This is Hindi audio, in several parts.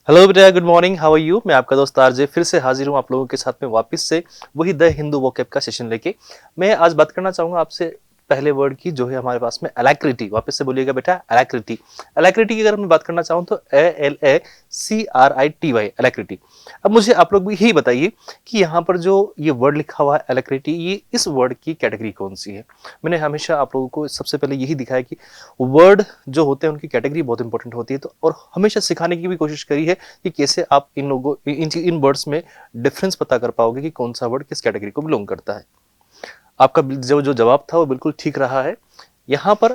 हेलो बेटा, good morning, how are you. मैं आपका दोस्त आरजे फिर से हाजिर हूँ आप लोगों के साथ में वापस से वही द हिंदू वोकैब का सेशन लेके। मैं आज बात करना चाहूंगा आपसे पहले वर्ड की जो है हमारे पास में अलैक्रिटी। वापस से बोलिएगा बेटा, अलैक्रिटी। अलैक्रिटी की अगर मैं बात करना चाहूँ तो ALACRITY, अलैक्रिटी। अब मुझे आप लोग भी यही बताइए कि यहाँ पर जो ये वर्ड लिखा हुआ है अलैक्रिटी, ये इस वर्ड की कैटेगरी कौन सी है। मैंने हमेशा आप लोगों को सबसे पहले यही दिखाया कि वर्ड जो होते हैं उनकी कैटेगरी बहुत इंपॉर्टेंट होती है, तो और हमेशा सिखाने की भी कोशिश करी है कि कैसे आप इन लोगों इन वर्ड्स में डिफरेंस पता कर पाओगे कि कौन सा वर्ड किस कैटेगरी को बिलोंग करता है। आपका जो जो जवाब था वो बिल्कुल ठीक रहा है। यहाँ पर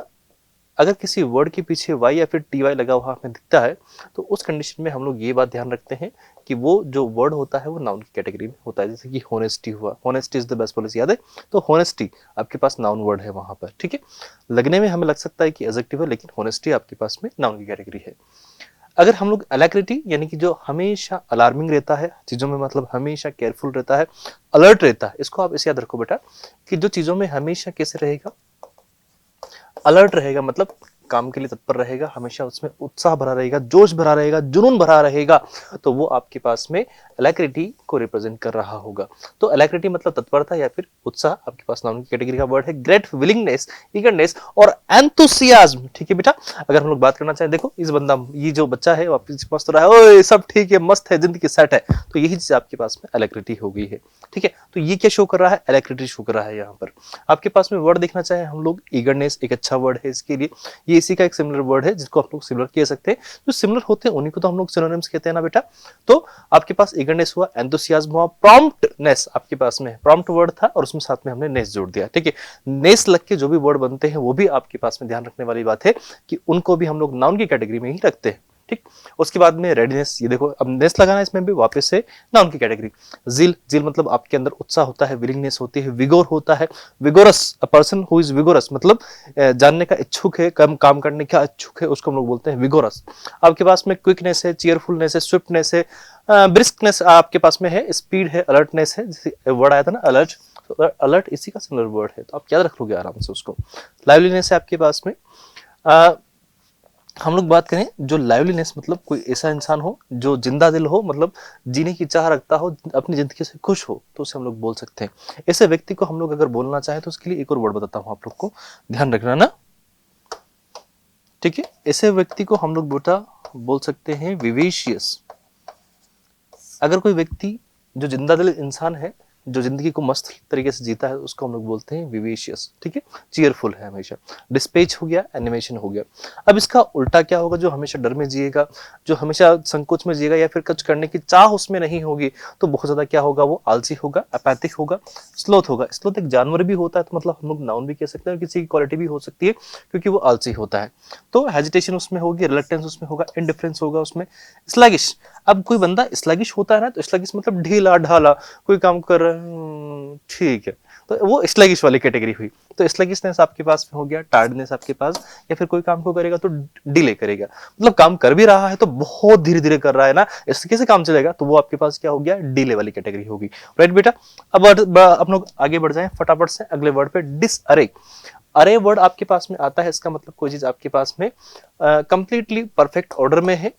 अगर किसी वर्ड के पीछे वाई या फिर टी वाई लगा हुआ हमें दिखता है तो उस कंडीशन में हम लोग ये बात ध्यान रखते हैं कि वो जो वर्ड होता है वो नाउन की कैटेगरी में होता है। जैसे कि होनेस्टी हुआ, honesty is the best policy, याद है। तो होनेस्टी आपके पास नाउन वर्ड है वहां पर, ठीक है। लगने में हमें लग सकता है कि एडजेक्टिव है, लेकिन होनेस्टी आपके पास में नाउन की कैटेगरी है। अगर हम लोग अलैक्रिटी यानी कि जो हमेशा अलार्मिंग रहता है चीजों में, मतलब हमेशा केयरफुल रहता है, अलर्ट रहता है, इसको आप इसे याद रखो बेटा कि जो चीजों में हमेशा कैसे रहेगा, अलर्ट रहेगा, मतलब काम के लिए तत्पर रहेगा, हमेशा उसमें उत्साह भरा रहेगा, जोश भरा रहेगा, जुनून भरा रहेगा, तो वो आपके पास में अलैक्रिटी को रिप्रेजेंट कर रहा होगा। तो अलैक्रिटी मतलब तत्परता या फिर उत्साह, आपके पास नाउन की कैटेगरी का वर्ड है। ग्रेट विलिंगनेस, ईगरनेस और एंथुसियाज्म, ठीक है बेटा। अगर हम लोग बात करना चाहें, देखो इस बंदा, ये जो बच्चा है वापस मस्त रहा है, ओए सब ठीक है, मस्त है, जिंदगी सेट है, तो यही चीज आपके पास में अलैक्रिटी हो गई है, ठीक है। तो ये क्या शो कर रहा है, अलैक्रिटी शो कर रहा है। यहाँ पर आपके पास में वर्ड देखना चाहे हम लोग, ईगरनेस एक अच्छा वर्ड है इसके लिए, ये इसी का एक सिमिलर वर्ड है जिसको आप लोग सिमिलर कह सकते हैं। जो सिमिलर होते हैं उन्हीं को तो हम लोग सिनोनिम्स कहते हैं ना बेटा। तो आपके पास ईगरनेस हुआ, एंथुसियाज्म हुआ, प्रॉम्प्टनेस आपके पास में प्रॉम्प्ट वर्ड था और उसमें साथ में हमने नेस जोड़ दिया, ठीक है। नेस लग के जो भी वर्ड बनते हैं वो भी आपके पास में ध्यान रखने वाली बात है कि उनको भी हम लोग नाउन की कैटेगरी में ही रखते हैं, ठीक। उसके बाद में रेडीनेस, ये देखो अब नेस लगाना, इसमें भी वापस से नाउन की कैटेगरी। जिल, जिल मतलब आपके अंदर उत्साह होता है, विलिंगनेस होती है, विगोर होता है, vigorous, a person who is vigorous, मतलब जानने का इच्छुक है, कम काम करने का इच्छुक है, उसको हम लोग बोलते हैं विगोरस। आपके पास में क्विकनेस है, चीयरफुलनेस है, स्विफ्टनेस है, ब्रिस्कनेस आपके पास में है, स्पीड है, अलर्टनेस है, जैसे वर्ड आया था ना अलर्ट, तो अलर्ट इसी का सिमिलर वर्ड है, तो आप याद रख लोगे आराम से उसको। लाइवलीनेस है आपके पास में। हम लोग बात करें जो लाइवलीनेस, मतलब कोई ऐसा इंसान हो जो जिंदा दिल हो, मतलब जीने की चाह रखता हो, अपनी जिंदगी से खुश हो, तो उसे हम लोग बोल सकते हैं। ऐसे व्यक्ति को हम लोग अगर बोलना चाहें तो उसके लिए एक और वर्ड बताता हूं आप लोग को, ध्यान रखना ना, ठीक है। ऐसे व्यक्ति को हम लोग बेटा बोल सकते हैं विवेशियस। अगर कोई व्यक्ति जो जिंदा दिल इंसान है, जो जिंदगी को मस्त तरीके से जीता है, उसको हम लोग बोलते हैं विवेशियस, ठीक है। चीयरफुल है हमेशा। डिस्पेच हो गया, एनिमेशन हो गया। अब इसका उल्टा क्या होगा, जो हमेशा डर में जिएगा, जो हमेशा संकोच में जिएगा या फिर कुछ करने की चाह उसमें नहीं होगी, तो बहुत ज्यादा क्या होगा, वो आलसी होगा, अपैथिक होगा, स्लोथ होगा। स्लोथ एक जानवर भी होता है, तो मतलब हम लोग नाउन भी कह सकते हैं, किसी की क्वालिटी भी हो सकती है क्योंकि वो आलसी होता है। तो हेजिटेशन उसमें होगी, रिलक्टेंस उसमें होगा, इंडिफरेंस होगा उसमें, स्लगिश। अब कोई बंदा स्लगिश होता है ना, तो स्लगिश मतलब ढीला ढाला, कोई काम कर रहा है, ठीक है, तो वो स्लगिश वाली कैटेगरी हुई। तो स्लगिशनेस आपके पास में हो गया, टार्डनेस आपके पास, या फिर कोई काम को करेगा तो डिले करेगा, मतलब काम कर भी रहा है तो बहुत धीरे धीरे कर रहा है ना, इससे कैसे काम चलेगा, तो वो आपके पास क्या हो गया, डिले वाली कैटेगरी होगी। राइट बेटा। अब हम लोग आगे बढ़ जाएं फटाफट से अगले वर्ड पे, डिसअरे। अरे वर्ड आपके पास में आता है, इसका मतलब कोई चीज आपके पास में कंप्लीटली परफेक्ट ऑर्डर में है,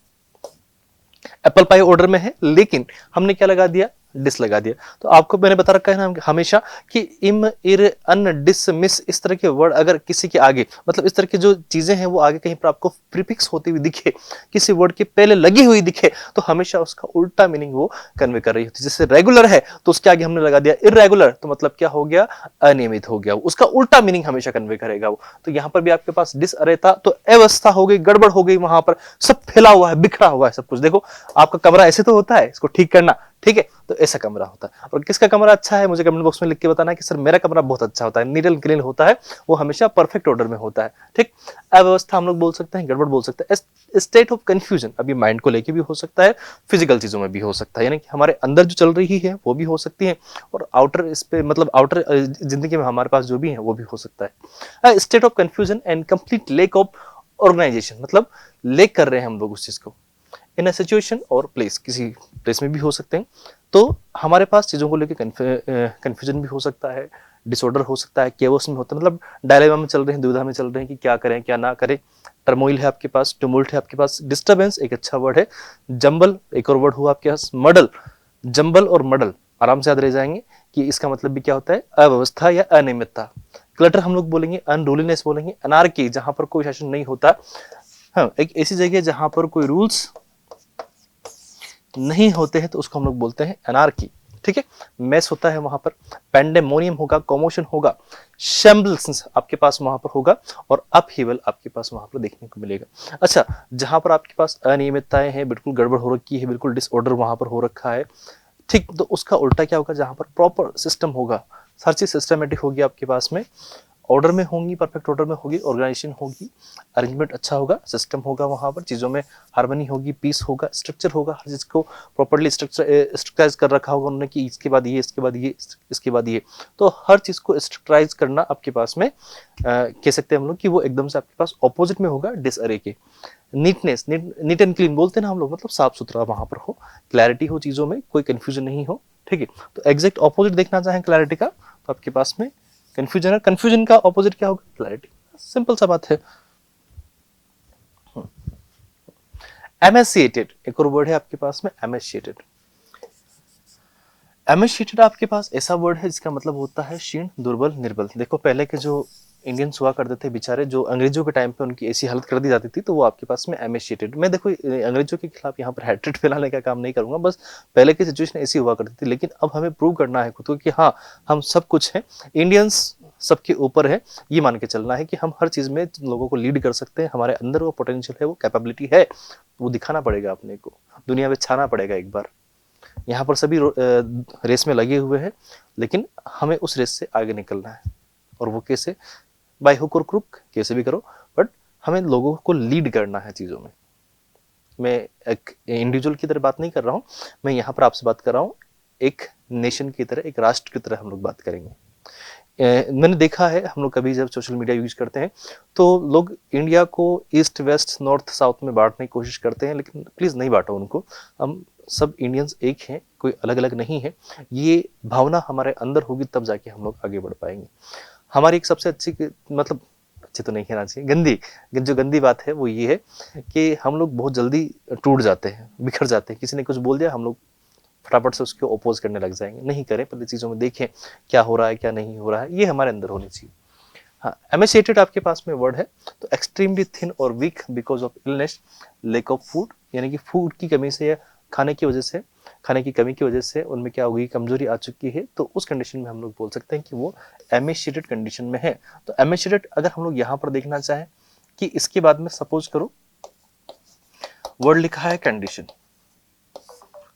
एप्पल पाई ऑर्डर में है, लेकिन हमने क्या लगा दिया, डिस लगा दिया। तो आपको मैंने बता रखा है ना हमेशा कि इम, इर, अन, डिस, मिस, इस तरह के वर्ड अगर किसी के आगे, मतलब इस तरह की जो चीजें हैं वो आगे कहीं पर आपको प्रीफिक्स होती हुई दिखे, किसी वर्ड के पहले लगी हुई दिखे, तो हमेशा उसका उल्टा मीनिंग वो कन्वे कर रही होती है। जैसे रेगुलर है तो उसके आगे हमने लगा दिया इरेगुलर, तो मतलब क्या हो गया, अनियमित हो गया, उसका उल्टा मीनिंग हमेशा कन्वे करेगा वो। तो यहाँ पर भी आपके पास डिस अरे था, तो अवस्था हो गई, गड़बड़ हो गई, वहां पर सब फैला हुआ है, बिखरा हुआ है सब कुछ। देखो आपका कमरा ऐसे तो होता है, इसको ठीक करना, ठीक है, तो ऐसा कमरा होता है। और किसका कमरा अच्छा है, मुझे कमेंट बॉक्स में लिख के बताना कि सर मेरा कमरा बहुत अच्छा होता है, नीट एंड क्लीन होता है, वो हमेशा परफेक्ट ऑर्डर में होता है, ठीक। अव्यवस्था हम लोग बोल सकते हैं, गड़बड़ बोल सकते हैं। स्टेट ऑफ कंफ्यूजन अभी माइंड को लेके भी हो सकता है, फिजिकल चीजों में भी हो सकता है, यानी कि हमारे अंदर जो चल रही है वो भी हो सकती है, और आउटर इस पे मतलब आउटर जिंदगी में हमारे पास जो भी है वो भी हो सकता है। State of confusion and complete lack of organisation, मतलब लेक कर रहे हैं हम लोग उस चीज को, इन अ सिचुएशन और प्लेस, किसी प्लेस में भी हो सकते हैं। तो हमारे पास चीजों को लेकर कंफ्यूजन भी हो सकता है, डिसऑर्डर हो सकता है, केओस में होता है, मतलब डायलेमा में चल रहे हैं, दुविधा में चल रहे हैं कि क्या करें क्या ना करें, टर्मोइल है आपके पास, टुमुल्ट है आपके पास, डिस्टर्बेंस एक अच्छा वर्ड है, जंबल एक और वर्ड हुआ आपके पास, मडल, जंबल और मडल आराम से याद रह जाएंगे कि इसका मतलब भी क्या होता है, अव्यवस्था या अनियमितता। क्लटर हम लोग बोलेंगे, अनरूलीनेस बोलेंगे, अनार्की जहां पर कोई शासन नहीं होता। हाँ, एक ऐसी जगह जहां पर कोई रूल्स नहीं होते हैं तो उसको हम लोग बोलते हैं अनार्की। ठीक है, मेस होता है वहां पर, पेंडेमोनियम होगा, कॉमोशन होगा, शैम्बल्स आपके पास वहां पर होगा, और अपहीवल आपके पास वहां पर देखने को मिलेगा। अच्छा, जहां पर आपके पास अनियमितताएं हैं, बिल्कुल गड़बड़ हो रखी है, बिल्कुल डिसऑर्डर वहां पर हो रखा है, ठीक, तो उसका उल्टा क्या होगा, जहां पर प्रॉपर सिस्टम होगा, हर चीज सिस्टमेटिक होगी आपके पास में, ऑर्डर में होंगी, परफेक्ट ऑर्डर में होगी, ऑर्गेनाइजेशन होगी, अरेंजमेंट अच्छा होगा, सिस्टम होगा, वहां पर चीजों में हार्मनी होगी, पीस होगा, स्ट्रक्चर होगा, हर चीज को प्रॉपर्ली स्ट्रक्चराइज कर रखा होगा उन्होंने कि इसके बाद ये, इसके बाद ये, इसके बाद ये, तो हर चीज को स्ट्रक्चराइज करना आपके पास में कह सकते हैं हम लोग कि वो एकदम से आपके पास ऑपोजिट में होगा डिसअरे के। नीटनेस, नीट एंड क्लीन बोलते हैं ना हम लोग, मतलब साफ सुथरा वहां पर हो, क्लैरिटी हो, चीजों में कोई कंफ्यूजन नहीं हो। ठीक है, तो एग्जैक्ट ऑपोजिट देखना चाहें क्लैरिटी का तो आपके पास में कंफ्यूजन है, कंफ्यूजन का ऑपोजिट क्या होगा, क्लैरिटी, सिंपल सा बात है। एमेसिएटेड एक और वर्ड है आपके पास में, एमेसिएटेड। एमेसिएटेड आपके पास ऐसा वर्ड है जिसका मतलब होता है क्षीण, दुर्बल, निर्बल। देखो पहले के जो इंडियंस हुआ करते थे बेचारे, जो अंग्रेजों के टाइम पे उनकी ऐसी हालत कर दी जाती थी, तो वो आपके पास में एमेसिएटेड। मैं देखो अंग्रेजों के खिलाफ यहाँ पर हैट्रेड फैलाने का काम नहीं करूंगा, बस पहले की सिचुएशन ऐसी हुआ करती थी, लेकिन अब हमें प्रूव करना है खुद को कि हाँ हम सब कुछ हैं, इंडियंस सबके ऊपर है, ये मान के चलना है कि हम हर चीज में लोगों को लीड कर सकते हैं, हमारे अंदर वो पोटेंशियल है, वो कैपेबिलिटी है, वो दिखाना पड़ेगा अपने को, दुनिया में छाना पड़ेगा एक बार। यहाँ पर सभी रेस में लगे हुए हैं, लेकिन हमें उस रेस से आगे निकलना है, और वो कैसे, बाय हुक और क्रुक, कैसे भी करो, बट हमें लोगों को लीड करना है चीजों में। मैं एक इंडिविजुअल की तरह बात नहीं कर रहा हूँ, मैं यहाँ पर आपसे बात कर रहा हूँ एक नेशन की तरह, एक राष्ट्र की तरह हम लोग बात करेंगे। मैंने देखा है, हम लोग कभी जब सोशल मीडिया यूज करते हैं तो लोग इंडिया को ईस्ट वेस्ट नॉर्थ साउथ में बांटने की कोशिश करते हैं, लेकिन प्लीज नहीं बांटो उनको, हम सब इंडियंस एक हैं, कोई अलग अलग नहीं है। ये भावना हमारे अंदर होगी तब जाके हम लोग आगे बढ़ पाएंगे। हमारी एक सबसे अच्छी, मतलब अच्छी तो नहीं कहना चाहिए, गंदी, जो गंदी बात है वो ये है कि हम लोग बहुत जल्दी टूट जाते हैं, बिखर जाते हैं, किसी ने कुछ बोल दिया हम लोग फटाफट से उसको अपोज करने लग जाएंगे। नहीं करें, पहले चीजों में देखें क्या हो रहा है क्या नहीं हो रहा है, ये हमारे अंदर होनी चाहिए। हाँ, एमेसिएटेड आपके पास में वर्ड है, तो एक्सट्रीमली थिन और weak because of illness, lack of food, यानी कि फूड की कमी से या खाने की वजह से, खाने की कमी की वजह से उनमें क्या होगी, कमजोरी आ चुकी है, तो उस कंडीशन में हम लोग बोल सकते हैं कि वो एमेसिएटेड कंडीशन में है। तो एमेसिएटेड अगर हम लोग यहाँ पर देखना चाहें कि इसके बाद में सपोज करो वर्ड लिखा है कंडीशन,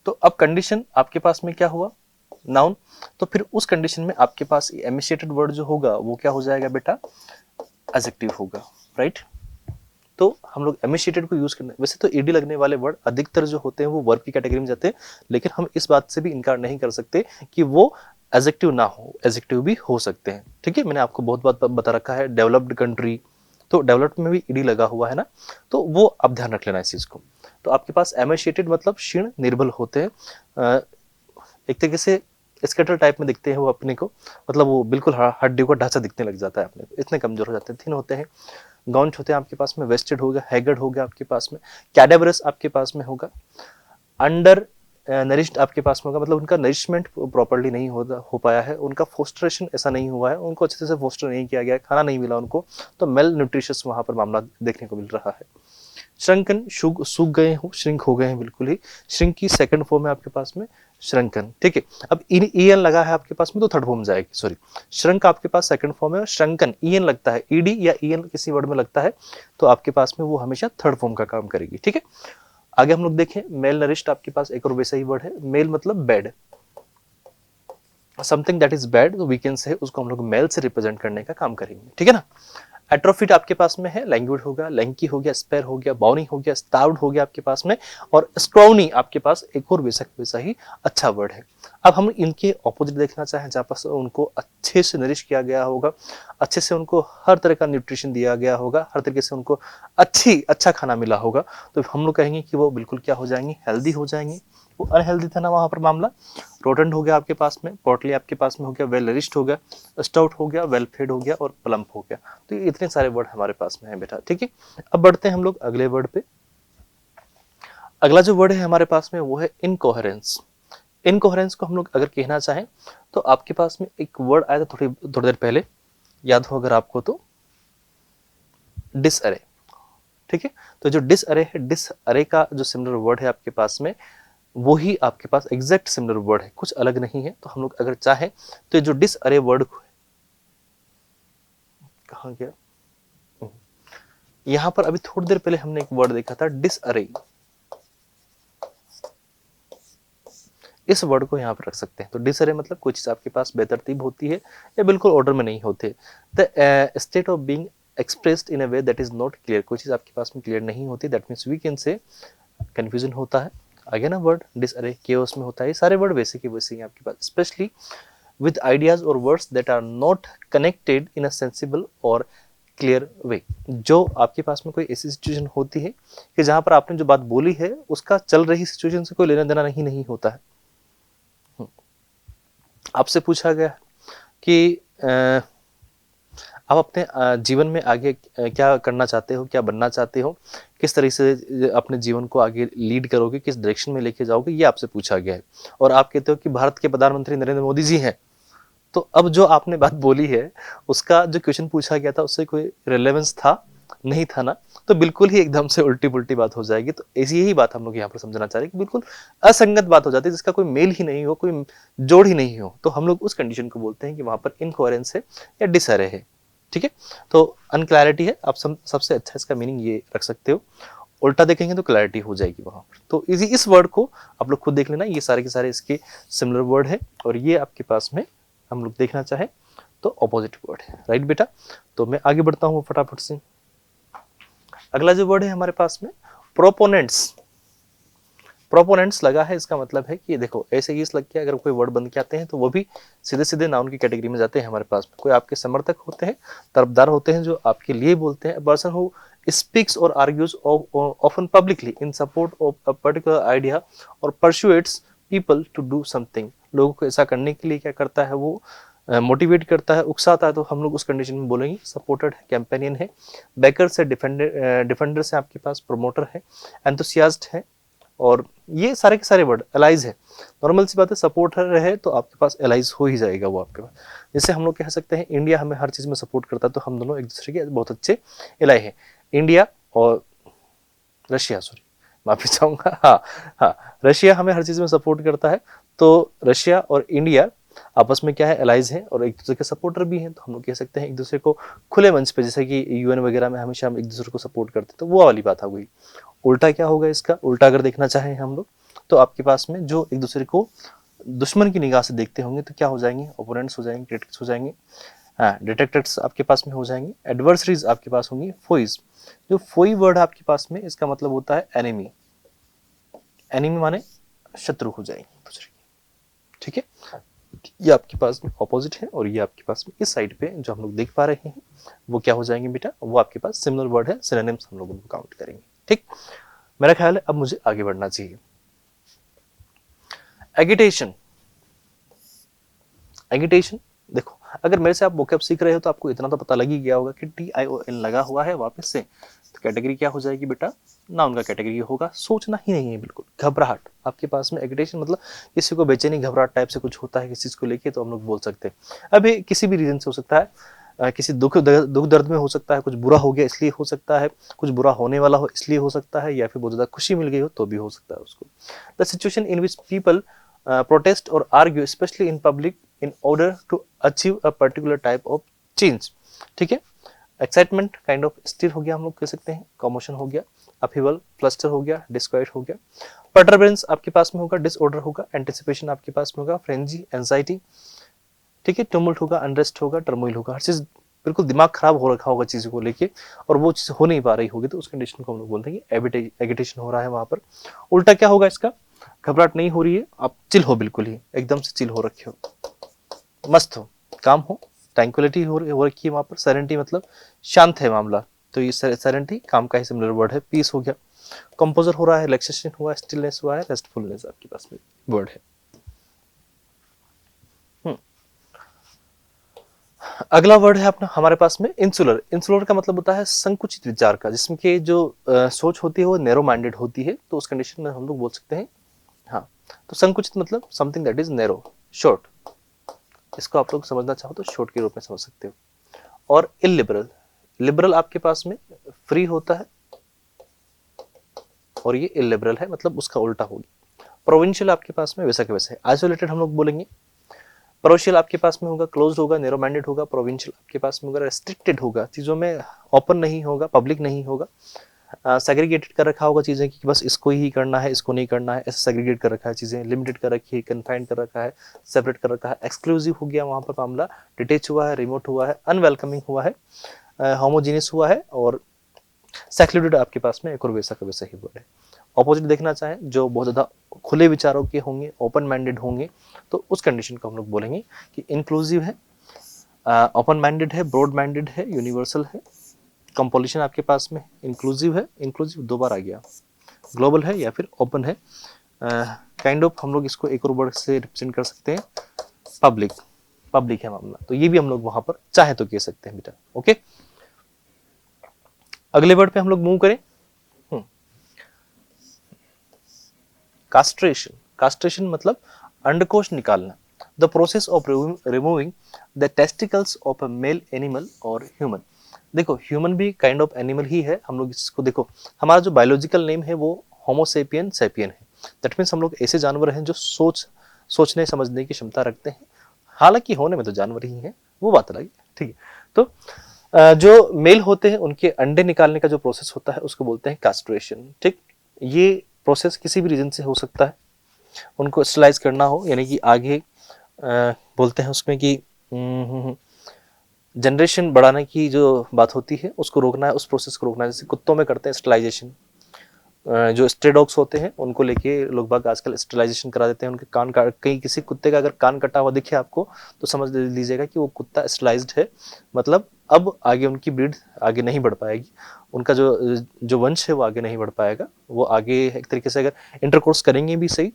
तो अब कंडीशन आपके पास में क्या हुआ, नाउन, तो फिर उस कंडीशन में आपके पास एमिसिएटेड वर्ड जो होगा वो क्या हो जाएगा बेटा, एडजेक्टिव होगा, राइट। तो हम लोग एमिसिएटेड को यूज करना, वैसे तो ईडी लगने वाले वर्ड अधिकतर जो होते हैं वो वर्ब की कैटेगरी में जाते हैं, लेकिन हम इस बात से भी इनकार नहीं कर सकते कि वो एडजेक्टिव ना हो, एडजेक्टिव भी हो सकते हैं। ठीक है, मैंने आपको बहुत बात बता रखा है, डेवलप्ड कंट्री, तो डेवलप्ड में भी ईडी लगा हुआ है ना, तो वो आप ध्यान रख लेना इस चीज को। तो आपके पास एमेसिएटेड मतलब क्षीण, निर्बल होते हैं, एक तरीके से स्केटर टाइप में दिखते हैं वो अपने को, मतलब वो बिल्कुल हड्डियों का ढांचा दिखने लग जाता है अपने को, इतने कमजोर हो जाते हैं, थिन होते हैं, गॉन्च होते हैं आपके पास में, वेस्टेड होगा, हैगर्ड होगा आपके पास में, कैडेवरस आपके पास में होगा, अंडर नरिश्ड आपके पास में होगा, मतलब उनका नरिशमेंट प्रॉपर्ली नहीं हो पाया है, उनका फोस्टरेशन ऐसा नहीं हुआ है, उनको अच्छे से फोस्टर नहीं किया गया है, खाना नहीं मिला उनको, तो मेल न्यूट्रिशियस वहां पर मामला देखने को मिल रहा है। श्रंकन, सूख गए हो, श्रिंक हो गए हैं बिल्कुल ही, श्रिंक की सेकंड फॉर्म है आपके पास में श्रंकन। ठीक है, अब ईएन लगा है आपके पास में तो थर्ड फॉर्म जाएगी, सॉरी, श्रंक आपके पास सेकंड फॉर्म है, श्रंकन ईएन लगता है, ईडी या ईएन किसी वर्ड में लगता है तो आपके पास में वो हमेशा थर्ड फॉर्म का काम करेगी। ठीक है, आगे हम लोग देखें, मेल नरिश्ड आपके पास एक और वैसा ही वर्ड है, मेल मतलब bed, something that is bad, तो वीकेंड से उसको हम लोग मेल से रिप्रेजेंट करने का काम करेंगे। ठीक है ना, एट्रोफिट आपके पास में है, लैंग्विड होगा, लैंकी हो गया, स्पेयर हो गया, बाउनी हो गया, स्टार्व्ड हो गया आपके पास में, और स्क्राउनी आपके पास एक और वैसा ही अच्छा वर्ड है। अब हम इनके ऑपोजिट देखना चाहें, जहां पर उनको अच्छे से नरिश किया गया होगा, अच्छे से उनको हर तरह का न्यूट्रिशन दिया गया होगा, हर तरीके से उनको अच्छा खाना मिला होगा, तो हम लोग कहेंगे कि वो बिल्कुल क्या हो जाएंगे, हेल्दी हो जाएंगे, वो अनहेल्दी था ना वहां पर मामला। रोटेंट हो गया आपके पास में, पोर्टली आपके पास में हो गया, वेल नरिश्ड हो गया, स्टाउट हो गया, वेल फेड हो गया और प्लम्प हो गया। तो ये इतने सारे वर्ड हमारे पास में है बेटा, ठीक है। अब बढ़ते हैं हम लोग अगले वर्ड पे। अगला जो वर्ड है हमारे पास में वो है इनकोहेरेंस। इनकोहेरेंस को हम लोग अगर कहना चाहें तो आपके पास में एक वर्ड आया था थोड़ी देर पहले, याद हो अगर आपको तो, डिसअरे, ठीक है। तो जो डिसअरे है, डिसअरे का जो सिमिलर वर्ड है आपके पास में, वो ही आपके पास एग्जैक्ट सिमिलर वर्ड है, कुछ अलग नहीं है। तो हम लोग अगर चाहें तो ये जो डिसअरे वर्ड कहाँ गया, यहां पर अभी थोड़ी देर पहले हमने एक वर्ड देखा था डिसअरे, इस वर्ड को यहाँ पर रख सकते हैं। तो डिसअरे मतलब कोई चीज आपके पास बेतरतीब होती है या बिल्कुल ऑर्डर में नहीं होते। The state of being expressed in a way that is not clear, कोई चीज आपके पास में क्लियर नहीं होती, that means we can say confusion होता है। आगे ना वर्ड डिसअरे केओस में होता है। ये सारे वर्ड वैसे के वैसे ही आपके पास, specially with ideas or words that are not connected in a sensible or clear way. जो आपके पास में कोई ऐसी सिचुएशन होती है कि जहां पर आपने जो बात बोली है उसका चल रही सिचुएशन से कोई लेना देना नहीं होता है। आपसे पूछा गया कि आप अपने जीवन में आगे क्या करना चाहते हो, क्या बनना चाहते हो, किस तरह से अपने जीवन को आगे लीड करोगे, किस डायरेक्शन में लेके जाओगे, ये आपसे पूछा गया है। और आप कहते हो कि भारत के प्रधानमंत्री नरेंद्र मोदी जी हैं। तो अब जो आपने बात बोली है उसका जो क्वेश्चन पूछा गया था उससे कोई रिलेवेंस था नहीं था ना, तो बिल्कुल ही एकदम से उल्टी पुल्टी बात हो जाएगी। तो ऐसी यही बात हम लोग यहाँ पर समझना चाह रहे हैं कि बिल्कुल असंगत बात हो जाती है, जिसका कोई मेल ही नहीं हो, कोई जोड़ ही नहीं हो, तो हम लोग उस कंडीशन को बोलते हैं कि वहां पर इनकोहेरेंस है या डिसअरे है, ठीक है। तो अनक्लैरिटी है, आप सबसे अच्छा इसका मीनिंग ये रख सकते हो। उल्टा देखेंगे तो क्लैरिटी हो जाएगी वहां पर। तो इस वर्ड को आप लोग खुद देख लेना, ये सारे के सारे इसके सिमिलर वर्ड है और ये आपके पास में हम लोग देखना चाहें तो ऑपोजिट वर्ड है, राइट बेटा। तो मैं आगे बढ़ता हूं फटाफट से। अगला जो वर्ड है हमारे पास में प्रोपोनेंट्स। प्रोपोनेंट्स लगा है, इसका मतलब है कि देखो ऐसे ही लग के अगर कोई वर्ड बन के आते हैं तो वो भी सीधे सीधे नाउन की कैटेगरी में जाते हैं हमारे पास में। कोई आपके समर्थक होते हैं, तरफदार होते हैं जो आपके लिए बोलते हैं। पर्सन हु स्पीक्स और argues often publicly in support of a particular idea और persuades people to do something. लोगों को ऐसा करने के लिए क्या करता है, वो मोटिवेट करता है, उकसाता है। तो हम लोग उस कंडीशन में बोलेंगे सपोर्टेड है, कैंपेनियन है, बैकर से डिफेंडर से आपके पास प्रमोटर है, एंथुसियास्ट है। और ये सारे के सारे वर्ड एलाइज है। नॉर्मल सी बात है, सपोर्टर रहे तो आपके पास एलाइज हो ही जाएगा वो आपके पास। जैसे हम लोग कह सकते हैं इंडिया हमें हर चीज में सपोर्ट करता है, तो हम दोनों एक दूसरे के बहुत अच्छे एलाई हैं। इंडिया और रशिया, सॉरी माफी चाहूंगा, हाँ हाँ, रशिया हमें हर चीज में सपोर्ट करता है, तो रशिया और इंडिया आपस में क्या है, एलाइज है और एक दूसरे के सपोर्टर भी हैं। तो हम लोग कह सकते हैं एक दूसरे को खुले मंच पे, जैसे कि यूएन वगैरह में हमेशा हम एक दूसरे को सपोर्ट करते हैं, तो वो वाली बात आ गई। उल्टा क्या होगा इसका, उल्टा अगर देखना चाहें हम लोग तो आपके पास में जो एक दूसरे को दुश्मन की निगाह से देखते होंगे तो क्या हो जाएंगे, ओपोनेंट्स हो जाएंगे, क्रिटिक्स हो जाएंगे, हाँ डिटेक्टर्स आपके पास में हो जाएंगे, एडवर्सरीज आपके पास होंगी, फोइज। जो फोई वर्ड आपके पास में, इसका मतलब होता है एनिमी। एनिमी माने शत्रु हो जाएंगे दूसरे की, ठीक है। ये आपके पास में ऑपोजिट है और ये आपके पास में इस साइड पे जो हम लोग देख पा रहे हैं वो क्या हो जाएंगे बेटा, वो आपके पास सिमिलर वर्ड है, सिनोनिम्स हम लोग उनको काउंट करेंगे, ठीक। मेरा ख्याल है अब मुझे आगे बढ़ना चाहिए। एगिटेशन। एगिटेशन देखो, अगर मेरे से आप वोकैब सीख रहे हो तो आपको इतना तो पता लग ही गया होगा कि TION लगा हुआ है वापस से, तो कैटेगरी क्या हो जाएगी बेटा, नाउन का कैटेगरी होगा। सोचना ही नहीं है बिल्कुल, घबराहट आपके पास में। एगिटेशन मतलब किसी को बेचैनी घबराहट टाइप से कुछ होता है किसी चीज को लेके, तो हम लोग बोल सकते हैं। अभी किसी भी रीजन से हो सकता है, किसी दुख दर्द में हो सकता है, कुछ बुरा हो गया इसलिए हो सकता है, कुछ बुरा होने वाला हो इसलिए हो सकता है, या फिर बहुत ज्यादा खुशी मिल गई हो तो भी हो सकता है उसको। The situation in which people protest or argue especially in public in order to achieve a particular type of change, ठीक है। एक्साइटमेंट काइंड ऑफ स्टिर हो गया, हम लोग कह सकते हैं, कॉमोशन हो गया, अपहीवल, फ्लस्टर हो गया, डिस्क्वाइट हो गया, परटर्बेंस आपके पास में होगा, डिसऑर्डर होगा, एंटिसिपेशन आपके पास में होगा, फ्रेंजी, एंजाइटी, ठीक है, टुमुल्ट होगा, अनरेस्ट होगा, टर्मोइल होगा। हर चीज बिल्कुल दिमाग खराब हो रखा होगा चीजों को लेके और वो चीज हो नहीं पा रही होगी, तो उस कंडीशन को हम लोग बोलते हैं कि एगिटेशन हो रहा है वहां पर। उल्टा क्या होगा इसका, घबराहट नहीं हो रही है, आप चिल हो, बिल्कुल ही एकदम से चिल हो रखे हो, मस्त हो, काम हो, ट्रैंक्विलिटी हो रखी है वहां पर। सेरेनिटी मतलब शांत है मामला, तो ये सेरेनिटी काम का ही सिमिलर वर्ड है। पीस हो गया, कंपोजर हो रहा है, रिलैक्सेशन हुआ है, स्टिलनेस हुआ है, रेस्टफुलनेस आपके पास में वर्ड है। अगला वर्ड है अपना हमारे पास में इंसुलर। इंसुलर का मतलब होता है संकुचित विचार का, जिसमें कि जो सोच होती है वो नैरो माइंडेड होती है, तो उस कंडीशन में हम लोग बोल सकते हैं हाँ। तो संकुचित मतलब something that is narrow, short. इसको आप लोग समझना चाहो तो शॉर्ट के रूप में समझ सकते हो। और इलिबरल, लिबरल आपके पास में फ्री होता है और ये इलिबरल है, मतलब उसका उल्टा होगी। प्रोविंशियल आपके पास में वैसा के वैसे है। आइसोलेटेड हम लोग बोलेंगे। प्रोविंशियल आपके पास में होगा क्लोज्ड होगा, नैरो माइंडेड होगा। प्रोविंशियल आपके पास में होगा रेस्ट्रिक्टेड होगा, चीजों में ओपन नहीं होगा, पब्लिक नहीं होगा। सेग्रीगेटेड कर रखा होगा चीजें कि बस इसको ही करना है, इसको नहीं करना है, ऐसे सेग्रीगेट कर रखा है चीजें, लिमिटेड कर रखी है, कन्फाइंड कर रखा है, सेपरेट कर रखा है। एक्सक्लूसिव हो गया वहां पर मामला, डिटेच हुआ है, रिमोट हुआ है, अनवेलकमिंग हुआ है, होमोजीनियस हुआ है, और सेक्लूडेड आपके पास में एक और वैसा का वैसा ही वर्ड है। ऑपोजिट देखना चाहें, जो बहुत ज्यादा खुले विचारों के होंगे, ओपन माइंडेड होंगे, तो उस कंडीशन को हम लोग बोलेंगे कि इंक्लूसिव है, ओपन माइंडेड है, ब्रॉड माइंडेड है, यूनिवर्सल है। कंपोजिशन आपके पास में इंक्लूसिव है, इंक्लूसिव दो बार आ गया, ग्लोबल है या फिर ओपन है। काइंड ऑफ हम लोग इसको एक और वर्ड से रिप्रेजेंट कर सकते हैं, पब्लिक। पब्लिक है मामला, तो ये भी हम लोग वहां पर चाहे तो कह सकते हैं बेटा। ओके, अगले वर्ड पे हम लोग मूव करें। कास्ट्रेशन। कास्ट्रेशन मतलब अंडकोश निकालना, the process of removing the testicles of a male animal और ह्यूमन। देखो ह्यूमन भी काइंड ऑफ एनिमल ही है। हम लोग इसको देखो, हमारा जो बायोलॉजिकल नेम है वो होमोसेपियन सेपियन है। दैट मीन्स हम लोग ऐसे जानवर हैं जो सोचने समझने की क्षमता रखते हैं। हालांकि होने में तो जानवर ही है, वो बात अलग है, ठीक है। तो जो मेल होते हैं उनके अंडे निकालने का जो प्रोसेस होता है उसको बोलते हैं कास्ट्रेशन, ठीक। ये प्रोसेस किसी भी रीजन से हो सकता है। उनको स्टरलाइज करना हो, यानी कि आगे बोलते हैं उसमें कि जनरेशन बढ़ाने की जो बात होती है उसको रोकना है, उस प्रोसेस को रोकना है। जैसे कुत्तों में करते हैं स्टरलाइजेशन, जो स्ट्रे डॉग्स होते हैं उनको लेके लोग बाग आजकल स्टरलाइजेशन करा देते हैं। उनके कान का, कहीं किसी कुत्ते का अगर कान कटा हुआ दिखे आपको तो समझ लीजिएगा कि वो कुत्ता स्टरलाइज्ड है, मतलब अब आगे उनकी ब्रीड आगे नहीं बढ़ पाएगी, उनका जो वंश है वो आगे नहीं बढ़ पाएगा। वो आगे एक तरीके से अगर इंटरकोर्स करेंगे भी सही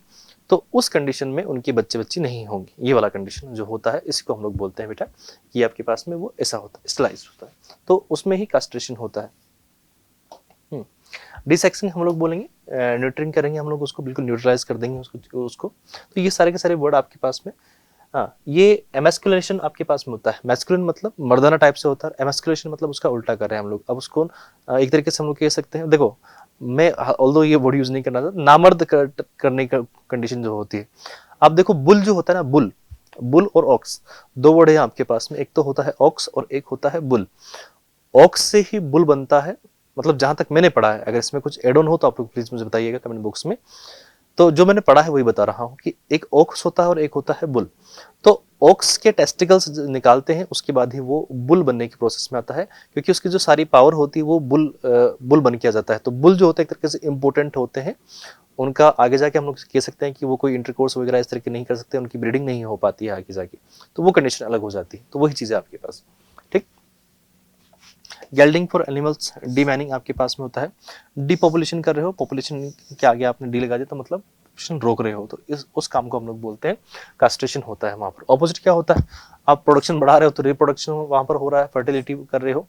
तो उस कंडीशन में उनके बच्चे बच्ची नहीं होंगे। ये वाला कंडीशन जो होता है इसको हम लोग बोलते हैं बेटा कि आपके पास में वो ऐसा होता है, स्टरलाइज्ड होता है, तो उसमें ही कास्ट्रेशन होता है। डिसेक्सिंग हम लोग बोलेंगे, न्यूट्रिंग करेंगे हम लोग उसको, बिल्कुल न्यूट्रलाइज कर देंगे उसको। तो ये सारे के सारे वर्ड आपके पास में। हाँ, ये एमस्कुलेशन आपके पास में होता है। मैस्कुलिन मतलब मर्दाना टाइप से होता है, एमस्कुलेशन मतलब उसका उल्टा कर रहे हैं हम लोग। अब उसको एक तरीके से हम लोग कह सकते हैं, देखो मैं ऑल्दो ये वर्ड यूज नहीं करना था, नामर्द करने का कंडीशन जो होती है। आप देखो बुल जो होता है ना, बुल और ऑक्स, दो वर्ड है आपके पास में, एक तो होता है ऑक्स और एक होता है बुल। ऑक्स से ही बुल बनता है, मतलब जहां तक मैंने पढ़ा है। अगर इसमें कुछ एड ऑन हो तो आप लोग प्लीज मुझे बताइएगा कमेंट बॉक्स में। तो जो मैंने पढ़ा है वही बता रहा हूँ कि एक ऑक्स होता है और एक होता है बुल। तो ऑक्स के टेस्टिकल्स निकालते हैं, उसके बाद ही वो बुल बनने की प्रोसेस में आता है, क्योंकि उसकी जो सारी पावर होती है वो बुल बन के आ जाता है। तो बुल जो होते हैं एक तरीके से इंपोर्टेंट होते हैं, उनका आगे जाके हम लोग कह सकते हैं कि वो कोई इंटरकोर्स वगैरह इस तरह के नहीं कर सकते, उनकी ब्रीडिंग नहीं हो पाती है आगे जाके, तो वो कंडीशन अलग हो जाती है। तो वही चीज़ है आपके पास, ठीक। गेल्डिंग फॉर एनिमल्स, डीमैनिंग आपके पास में होता है। डीपॉपुलेशन कर रहे हो, पॉपुलेशन के आगे आपने डी लगा दिया तो मतलब रोक रहे हो, तो उस काम को हम लोग बोलते हैं कास्ट्रेशन होता है वहां पर। ऑपोजिट क्या होता है, आप प्रोडक्शन बढ़ा रहे हो तो रिप्रोडक्शन वहां पर हो रहा है, फर्टिलिटी कर रहे हो,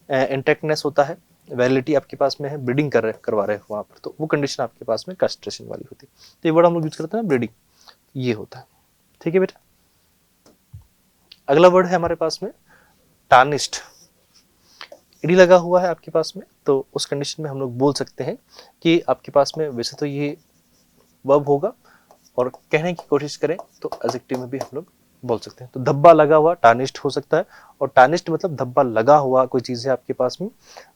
इंटेक्टनेस होता है, वैलिडिटी आपके पास में है, ब्रीडिंग करवा रहे हो वहां पर, तो वो कंडीशन आपके पास में कास्ट्रेशन वाली होती है। तो ये वर्ड हम लोग यूज करते हैं ब्रीडिंग, ये होता है, ठीक है बेटा। अगला वर्ड है हमारे पास में टार्निश्ड। ईडी लगा हुआ है आपके पास में, तो उस कंडीशन में हम लोग बोल सकते हैं कि आपके पास में वैसे तो ये वर्ब होगा, और कहने की कोशिश करें तो एडजेक्टिव में भी हम लोग बोल सकते हैं। तो धब्बा लगा हुआ टार्निश्ड हो सकता है, और टार्निश्ड मतलब धब्बा लगा हुआ कोई चीज है आपके पास में,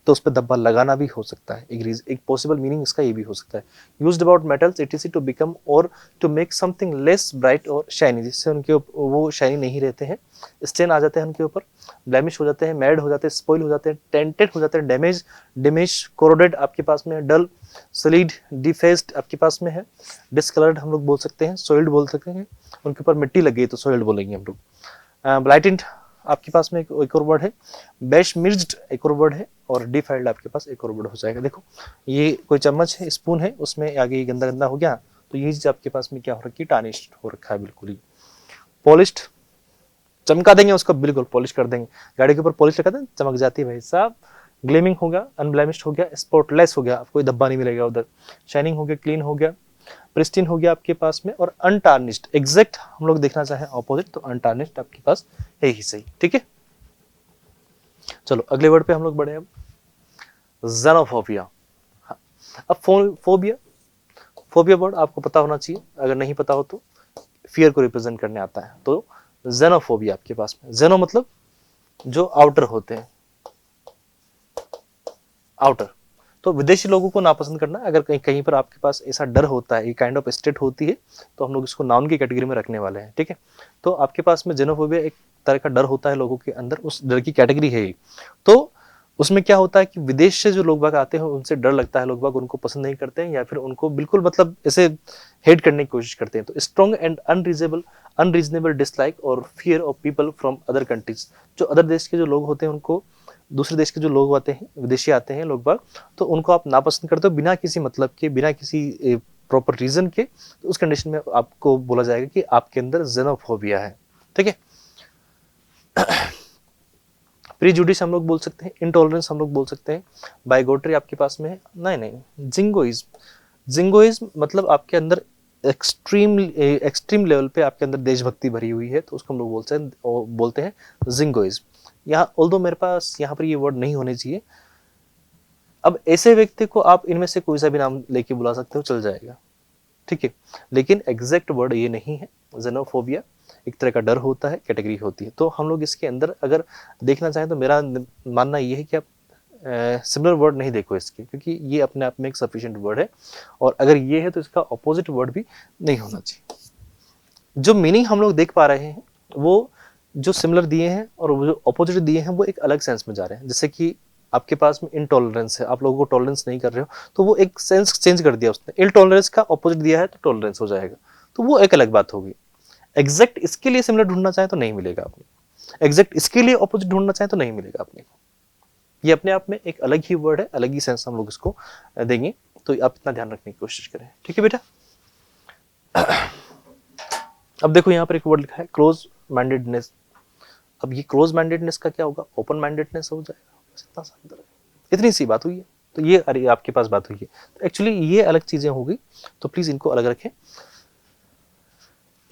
तो उस पर धब्बा लगाना भी हो सकता है। एक पॉसिबल मीनिंग इसका ये भी हो सकता है। Used about metals it to become और to make something less bright और शाइनी, जिससे उनके वो शाइनी नहीं रहते हैं, स्टेन आ जाते हैं उनके ऊपर, ब्लेमिश हो जाते हैं, मैड हो जाते हैं, स्पॉइल हो जाते हैं, टेंटेड हो जाते हैं, डैमेज, कोरोडेड आपके पास में है, डल, सॉलिड, डिफेस्ड आपके पास में है, डिस्कलर्ड हम लोग बोल सकते हैं, सॉइल्ड बोल सकते हैं, उनके ऊपर मिट्टी लगी है तो सॉइल्ड बोलेंगे हम लोग, ब्लाइटेंड आपके पास में एक और वर्ड है, बेशमिर्ज्ड एक और वर्ड है, और डिफाइल्ड आपके पास एक और वर्ड हो जाएगा। देखो ये कोई चम्मच है, स्पून है, उसमें आगे गंदा गंदा हो गया, तो ये चीज आपके पास में क्या हो रखी है, टार्निश्ड हो रखा है बिल्कुल ही। पॉलिश्ड, चमका देंगे उसको, बिल्कुल पॉलिश कर देंगे, गाड़ी के ऊपर पॉलिश लगा दें चमक जाती है भाई साहब। ग्लेमिंग हो गया, अनब्लेमिश्ड हो गया, स्पॉटलेस हो गया, कोई धब्बा नहीं मिलेगा उधर। शाइनिंग हो गया, क्लीन हो गया, प्रिस्टीन हो गया आपके पास में, और अनटार्निश्ड, एग्जैक्ट हम लोग देखना चाहें ऑपोजिट तो अनटार्निश्ड आपके पास है ही सही। ठीक है, चलो अगले वर्ड पे हम लोग बढ़े अब, ज़ेनोफोबिया। अब फोबिया, फोबिया वर्ड आपको पता होना चाहिए, अगर नहीं पता हो तो फियर को रिप्रेजेंट करने आता है। तो ज़ेनोफोबिया आपके पास में, ज़ेनो मतलब जो आउटर होते हैं, आउटर, तो विदेशी लोगों को नापसंद करना। अगर कहीं कहीं पर आपके पास ऐसा डर होता है, ये काइंड ऑफ स्टेट होती है, तो हम लोग इसको नाउन की कैटेगरी में रखने वाले हैं। ठीक है, तो आपके पास में जेनोफोबिया एक तरह का डर होता है लोगों के अंदर, उस डर की कैटेगरी है ये। तो उसमें क्या होता है कि विदेश से जो लोग बाग आते हैं उनसे डर लगता है, लोग बाग उनको पसंद नहीं करते हैं, या फिर उनको बिल्कुल मतलब ऐसे हेट करने की कोशिश करते हैं। तो स्ट्रॉन्ग एंड अनरीजनेबल डिसलाइक और fear of people from other countries, जो अदर देश के जो लोग होते हैं उनको, दूसरे देश के जो लोग आते हैं, विदेशी आते हैं लोग बाग, तो उनको आप नापसंद करते हो बिना किसी मतलब के, बिना किसी प्रॉपर रीजन के, तो उस कंडीशन में आपको बोला जाएगा कि आपके अंदर जेनोफोबिया है। ठीक है, प्रीजुडिस हम लोग बोल सकते हैं, इंटॉलरेंस हम लोग बोल सकते हैं, बाइगोटरी आपके पास में है, नहीं, जिंगोइज्म। जिंगोइज्म मतलब आपके अंदर एक्सट्रीम लेवल पे आपके अंदर देशभक्ति भरी हुई है, तो उसको हम लोग बोलते हैं जिंगोइज्म। यहाँ ऑल्दो मेरे पास यहाँ पर ये वर्ड नहीं होने चाहिए। अब ऐसे व्यक्ति को आप इनमें से कोई सा भी नाम लेके बुला सकते हो, चल जाएगा। ठीक है, लेकिन एग्जैक्ट वर्ड ये नहीं है। जेनोफोबिया एक तरह का डर होता है, कैटेगरी होती है। तो हम लोग इसके अंदर अगर देखना चाहें तो मेरा मानना ये है कि आप सिमिलर वर्ड नहीं देखो इसके, क्योंकि ये अपने आप में एक सफिशिएंट वर्ड है, और अगर ये है तो इसका ऑपोजिट वर्ड भी नहीं होना चाहिए। जो मीनिंग हम लोग देख पा रहे हैं वो जो सिमिलर दिए हैं और वो जो ऑपोजिट दिए हैं वो एक अलग सेंस में जा रहे हैं। जैसे कि आपके पास में इनटॉलरेंस है, आप लोगों को टॉलरेंस नहीं कर रहे हो, तो वो एक सेंस चेंज कर दिया उसने, इनटॉलरेंस का ऑपोजिट दिया है तो टॉलरेंस हो जाएगा, तो वो एक अलग बात होगी। एग्जैक्ट इसके लिए सिमिलर ढूंढना चाहे तो नहीं मिलेगा आपको, एग्जैक्ट इसके लिए ऑपोजिट ढूंढना चाहे तो नहीं मिलेगा आपने को। ये अपने आप में एक अलग ही वर्ड है, अलग ही सेंस हम लोग इसको देंगे, तो आप इतना ध्यान रखने की कोशिश करें। ठीक है बेटा, अब देखो यहाँ पर एक वर्ड लिखा है क्लोज माइंडेडनेस। अब ये क्लोज माइंडेडनेस का क्या होगा, ओपन माइंडेडनेस हो जाएगा। इतना सा अंतर है, इतनी सी बात हुई है, तो ये अरे आपके पास बात हुई है, तो एक्चुअली ये अलग चीजें होगी, तो प्लीज इनको अलग रखें।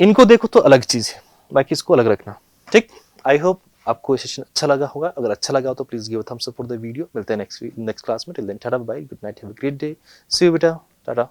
इनको देखो तो अलग चीज है, बाकी इसको अलग रखना। ठीक, आई होप आपको ये सेशन अच्छा लगा होगा। अगर अच्छा लगा हो तो please give a thumbs up for the video. मिलते हैं नेक्स्ट क्लास में। Till then tata bye, good night, have a great day, see you बेटा, टाटा।